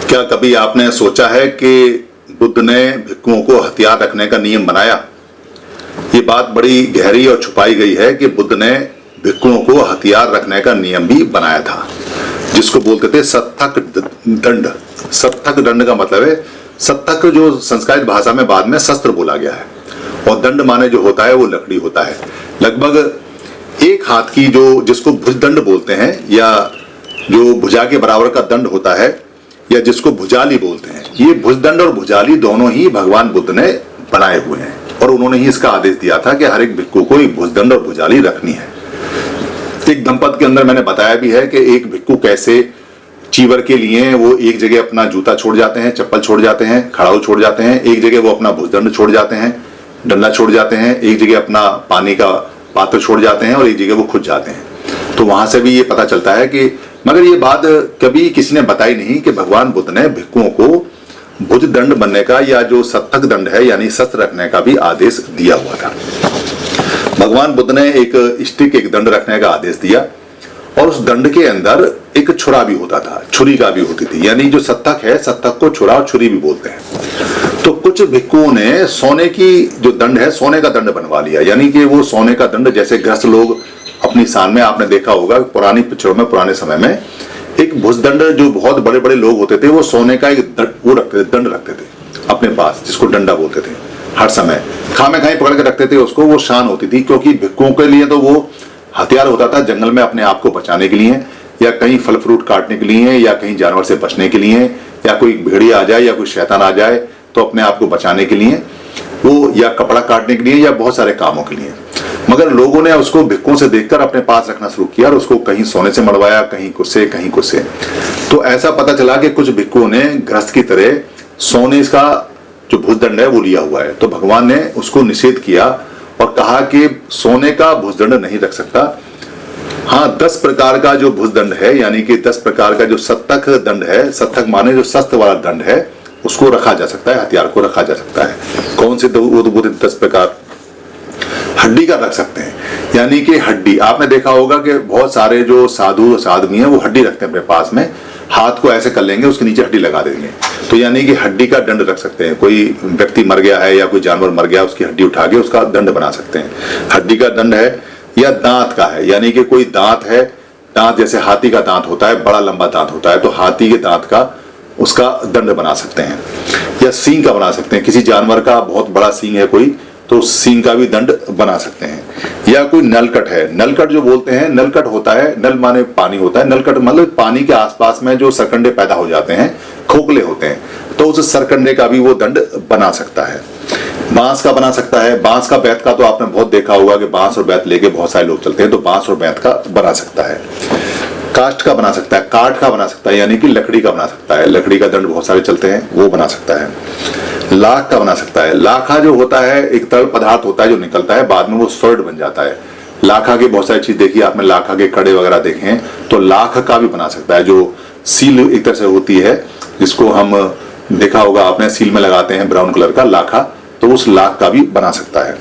क्या कभी आपने सोचा है कि बुद्ध ने भिक्षुओं को हथियार रखने का नियम बनाया? ये बात बड़ी गहरी और छुपाई गई है कि बुद्ध ने भिक्षुओं को हथियार रखने का नियम भी बनाया था, जिसको बोलते थे सत्थक दंड। सत्थक दंड का मतलब है, सत्थक जो संस्कृत भाषा में बाद में शस्त्र बोला गया है, और दंड माने जो होता है वो लकड़ी होता है। लगभग एक हाथ की जो जिसको भुजदंड बोलते हैं, या जो भुजा के बराबर का दंड होता है, या जिसको भुजाली बोलते हैं, ये भुजदंड और भुजाली दोनों ही भगवान बुद्ध ने बनाए हुए हैं, और उन्होंने ही इसका आदेश दिया था कि हर एक भिक्षु को एक भुजदंड और भुजाली रखनी है। एक दंपत के अंदर मैंने बताया भी है कि एक भिक्षु कैसे चीवर के लिए वो एक जगह अपना जूता छोड़ जाते हैं, चप्पल छोड़ जाते हैं, खड़ाऊ छोड़ जाते हैं, एक जगह वो अपना भुजदंड छोड़ जाते हैं, डंडा छोड़ जाते हैं, एक जगह अपना पानी का पात्र छोड़ जाते हैं, और एक जगह वो खुद जाते हैं। तो वहां से भी ये पता चलता है कि, मगर ये बात कभी किसी ने बताई नहीं कि भगवान बुद्ध ने भिक्षुओं को भुजदंड बनने का या जो सत्थक दंड है यानी शस्त्र रखने का भी आदेश दिया हुआ था। भगवान बुद्ध ने एक स्टिक, एक दंड रखने का आदेश दिया, और उस दंड के अंदर एक छुरा भी होता था, छुरी का भी होती थी, यानी जो सत्थक है, सत्थक को छुरा और छुरी भी बोलते हैं। तो कुछ भिक्षुओं ने सोने की जो दंड है, सोने का दंड बनवा लिया, यानी कि वो सोने का दंड, जैसे गृहस्थ लोग अपनी शान में, आपने देखा होगा पुरानी पिक्चरों में, पुराने समय में एक भुजदंड, जो बहुत बड़े बड़े लोग होते थे वो सोने का एक वो रखते थे, दंड रखते थे अपने पास, जिसको डंडा बोलते थे। हर समय खामे खाई पकड़ के रखते थे उसको, वो शान होती थी, क्योंकि भिक्षुओं के लिए तो वो हथियार होता था जंगल में अपने आप को बचाने के लिए, या कहीं फल फ्रूट काटने के लिए, या कहीं जानवर से बचने के लिए, या कोई भेड़िया आ जाए या कोई शैतान आ जाए तो अपने आप को बचाने के लिए वो, या कपड़ा काटने के लिए, या बहुत सारे कामों के लिए। मगर लोगों ने उसको भिक्षुओं से देखकर अपने पास रखना शुरू किया, और उसको कहीं सोने से मड़वाया, कहीं कुछ से, कहीं कुछ से। तो ऐसा पता चला कि कुछ भिक्षुओं ने गृहस्थ की तरह सोने का जो भुजदंड है वो लिया हुआ है। तो भगवान ने उसको निषेध किया और कहा कि सोने का भुजदंड नहीं रख सकता। हाँ, 10 प्रकार का जो भुजदंड है, यानी कि 10 प्रकार का जो सत्थक दंड है, सत्थक माने जो शस्त्र वाला दंड है, उसको रखा जा सकता है, हथियार को रखा जा सकता है। कौन से? वो 10 प्रकार। हड्डी का रख सकते हैं, यानी कि हड्डी, आपने देखा होगा कि बहुत सारे जो साधु साधवी हैं वो हड्डी रखते हैं अपने पास में, हाथ को ऐसे कर लेंगे, उसके नीचे हड्डी लगा देंगे। तो यानी कि हड्डी का दंड रख सकते हैं। कोई व्यक्ति मर गया है या कोई जानवर मर गया, उसकी हड्डी उठा के उसका दंड बना सकते हैं, हड्डी का दंड है। या दांत का है, यानी कि कोई दांत है, दांत जैसे हाथी का दांत होता है, बड़ा लंबा दांत होता है, तो हाथी के दांत का उसका दंड बना सकते हैं। या सींग का बना सकते हैं, किसी जानवर का बहुत बड़ा सींग है कोई, तो सींग का भी दंड बना सकते हैं। या कोई नलकट है, नलकट जो बोलते हैं, नलकट होता है, नल माने पानी होता है, नलकट मतलब पानी के आसपास में जो सरकंडे पैदा हो जाते हैं, खोखले होते हैं, तो उस सरकंडे का भी वो दंड बना सकता है। बांस का बना सकता है, बांस का बैत का तो आपने बहुत देखा होगा कि बांस और बैत लेके बहुत सारे लोग चलते हैं, तो बांस और बैत का बना सकता है। काष्ठ का बना सकता है, काठ का बना सकता है, यानी कि लकड़ी का बना सकता है, लकड़ी का दंड बहुत सारे चलते हैं, वो बना सकता है। लाख का बना सकता है, लाखा जो होता है एक तरल पदार्थ होता है जो निकलता है, बाद में वो स्वर्ण बन जाता है। लाखा के बहुत सारी चीज देखी आपने, लाखा के कड़े वगैरह देखे हैं, तो लाख का भी बना सकता है, जो सील एक तरह से होती है, जिसको हम देखा होगा आपने, सील में लगाते हैं ब्राउन कलर का लाखा, तो उस लाख का भी बना सकता है।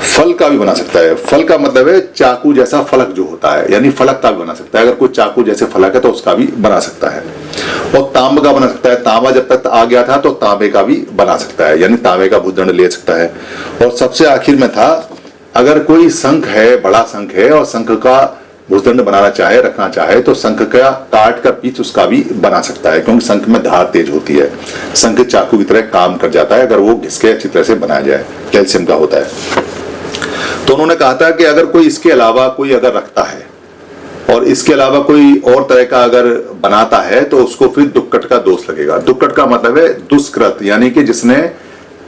फल का भी बना सकता है, फल का मतलब है चाकू जैसा फलक जो होता है, यानी फलक का भी बना सकता है, अगर कोई चाकू जैसे फलक है तो उसका भी बना सकता है। और तांबा का बना सकता है, तांबा जब तक आ गया था तो तांबे का भी बना सकता है, यानी तांबे का भुजदंड ले सकता है। और सबसे आखिर में था, अगर कोई शंख है, बड़ा शंख है, और शंख का भुजदंड बनाना चाहे, रखना चाहे, तो शंख का काट का पीछ उसका भी बना सकता है, क्योंकि शंख में धार तेज होती है, शंख चाकू की तरह काम कर जाता है अगर वो घिसके अच्छी तरह से बनाया जाए, कैल्शियम का होता है। तो उन्होंने कहा था कि अगर कोई इसके अलावा कोई अगर रखता है, और इसके अलावा कोई और तरह का अगर बनाता है, तो उसको फिर दुक्कट का दोष लगेगा। दुक्कट का मतलब है दुष्कृत, यानी कि जिसने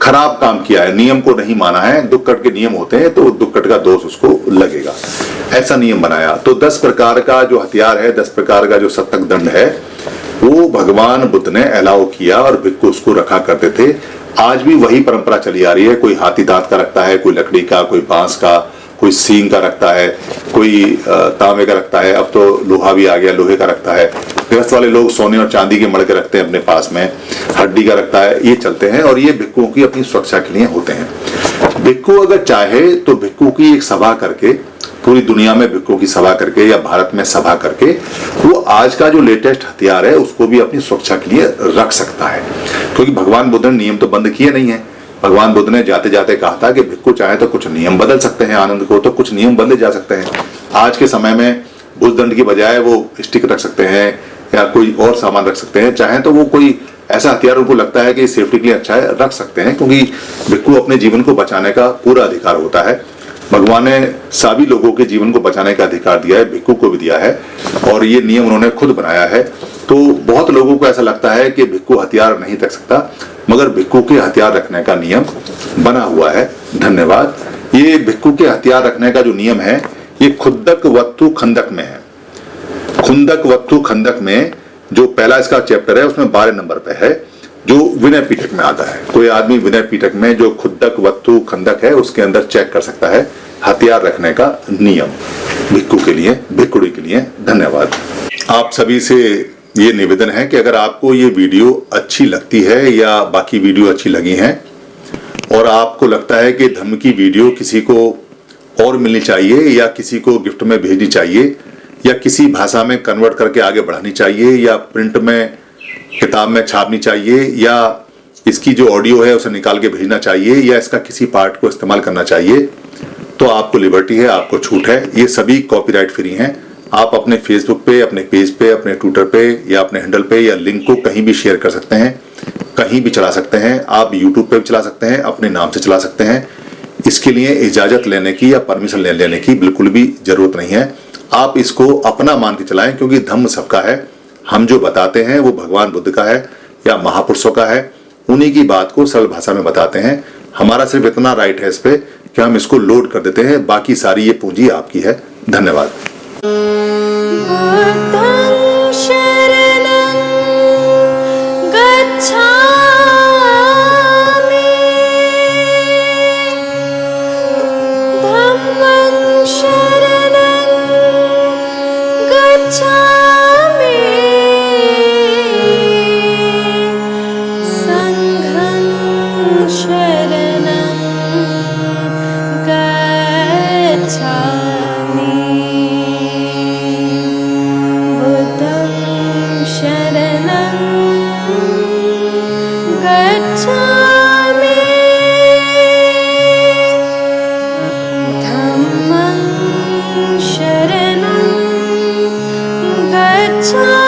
खराब काम किया है, नियम को नहीं माना है, दुक्कट के नियम होते हैं, तो दुक्कट का दोष उसको लगेगा। ऐसा नियम बनाया। तो 10 प्रकार का जो हथियार है, 10 प्रकार का जो सत्थक दंड है, वो भगवान बुद्ध ने अलाउ किया, और भिक्षु उसको रखा करते थे। आज भी वही परंपरा चली आ रही है। कोई हाथी दांत का रखता है, कोई लकड़ी का, कोई बांस का, कोई सींग का रखता है, कोई तांबे का रखता है, अब तो लोहा भी आ गया, लोहे का रखता है। गृहस्थ वाले लोग सोने और चांदी के मड़के रखते हैं अपने पास में, हड्डी का रखता है, ये चलते हैं, और ये भिक्षुओं की अपनी सुरक्षा के लिए होते हैं। भिक्षु अगर चाहे तो भिक्षु की एक सभा करके पूरी दुनिया में भिक्षुओं की सभा करके या भारत में सभा करके वो आज का जो लेटेस्ट हथियार है उसको भी अपनी सुरक्षा के लिए रख सकता है। क्योंकि भगवान बुद्ध ने नियम तो बंद किए नहीं है। भगवान बुद्ध ने जाते जाते कहा था कि भिक्षु चाहे तो कुछ नियम बदल सकते हैं, आनंद को तो कुछ नियम बदले जा सकते हैं। आज के समय में भुजदंड की बजाय वो स्टिक रख सकते हैं या कोई और सामान रख सकते हैं। चाहे तो वो कोई ऐसा हथियार उनको लगता है कि सेफ्टी के लिए अच्छा है, रख सकते हैं, क्योंकि भिक्षु अपने जीवन को बचाने का पूरा अधिकार होता है। भगवान ने सभी लोगों के जीवन को बचाने का अधिकार दिया है, भिक्षु को भी दिया है, और ये नियम उन्होंने खुद बनाया है। तो बहुत लोगों को ऐसा लगता है कि भिक्षु हथियार नहीं रख सकता, मगर भिक्षु के हथियार रखने का नियम बना हुआ है। धन्यवाद। ये भिक्षु के हथियार रखने का जो नियम है ये खुंदक वत्तु खंदक में है। खुंदक वत्तु खंदक में जो पहला इसका चैप्टर है उसमें 12 नंबर पे है, जो विनय पीटक में आता है। कोई आदमी विनय पीटक में जो खुंदक वत्तु खंदक है उसके अंदर चेक कर सकता है हथियार रखने का नियम भिक्षु के लिए, भिक्षुड़ी के लिए। धन्यवाद। आप सभी से ये निवेदन है कि अगर आपको ये वीडियो अच्छी लगती है या बाकी वीडियो अच्छी लगी हैं और आपको लगता है कि धम्म की वीडियो किसी को और मिलनी चाहिए या किसी को गिफ्ट में भेजनी चाहिए या किसी भाषा में कन्वर्ट करके आगे बढ़ानी चाहिए या प्रिंट में किताब में छापनी चाहिए या इसकी जो ऑडियो है उसे निकाल के भेजना चाहिए या इसका किसी पार्ट को इस्तेमाल करना चाहिए, तो आपको लिबर्टी है, आपको छूट है। ये सभी कॉपीराइट फ्री हैं। आप अपने फेसबुक पे, अपने पेज पे, अपने ट्विटर पे या अपने हैंडल पे या लिंक को कहीं भी शेयर कर सकते हैं, कहीं भी चला सकते हैं। आप यूट्यूब पे भी चला सकते हैं, अपने नाम से चला सकते हैं। इसके लिए इजाजत लेने की या परमिशन लेने की बिल्कुल भी जरूरत नहीं है। आप इसको अपना मान के चलाएं, क्योंकि धम्म सबका है। हम जो बताते हैं वो भगवान बुद्ध का है या महापुरुषों का है, उन्हीं की बात को सरल भाषा में बताते हैं। हमारा सिर्फ इतना राइट है इस पे कि हम इसको लोड कर देते हैं, बाकी सारी ये पूंजी आपकी है। धन्यवाद। Gacchami